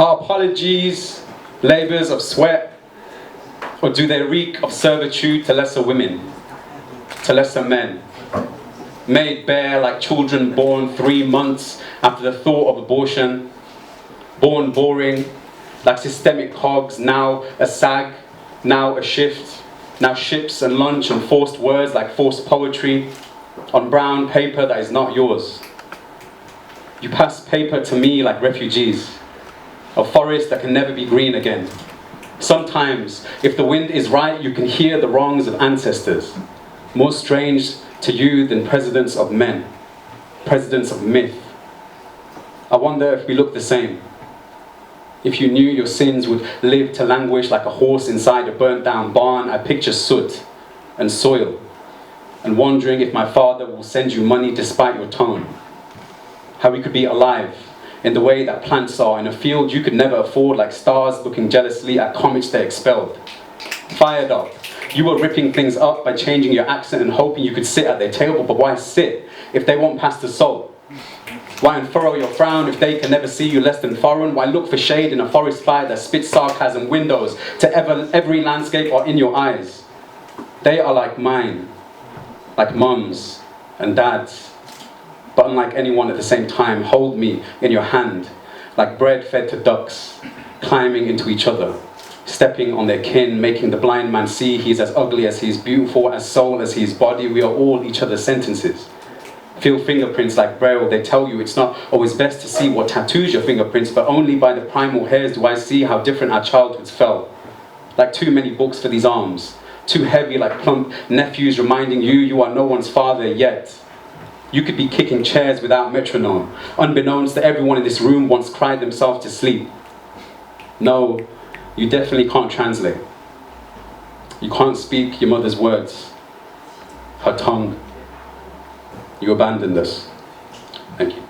Are apologies labours of sweat, or do they reek of servitude to lesser women, to lesser men, made bare like children born 3 months after the thought of abortion, born boring, like systemic cogs, now a sag, now a shift, now ships and lunch and forced words like forced poetry on brown paper that is not yours. You pass paper to me like refugees, a forest that can never be green again. Sometimes, if the wind is right, you can hear the wrongs of ancestors, more strange to you than presidents of men, presidents of myth. I wonder if we look the same. If you knew your sins would live to languish like a horse inside a burnt down barn, I picture soot and soil, and wondering if my father will send you money despite your tone. How we could be alive in the way that plants are in a field you could never afford, like stars looking jealously at comets they expelled. Fired up, you were ripping things up by changing your accent and hoping you could sit at their table, but why sit if they won't pass the salt? Why unfurrow your frown if they can never see you less than foreign? Why look for shade in a forest fire that spits sarcasm? Windows to every landscape are in your eyes. They are like mine, like mums and dads, but unlike anyone at the same time. Hold me in your hand, like bread fed to ducks, climbing into each other, stepping on their kin, making the blind man see he's as ugly as he is beautiful, as soul as he is body. We are all each other's sentences. Feel fingerprints like Braille. They tell you it's not always best to see what tattoos your fingerprints, but only by the primal hairs do I see how different our childhoods felt. Like too many books for these arms, too heavy like plump nephews reminding you you are no one's father yet. You could be kicking chairs without metronome. Unbeknownst to everyone in this room once cried themselves to sleep. No, you definitely can't translate. You can't speak your mother's words, her tongue. You abandoned us. Thank you.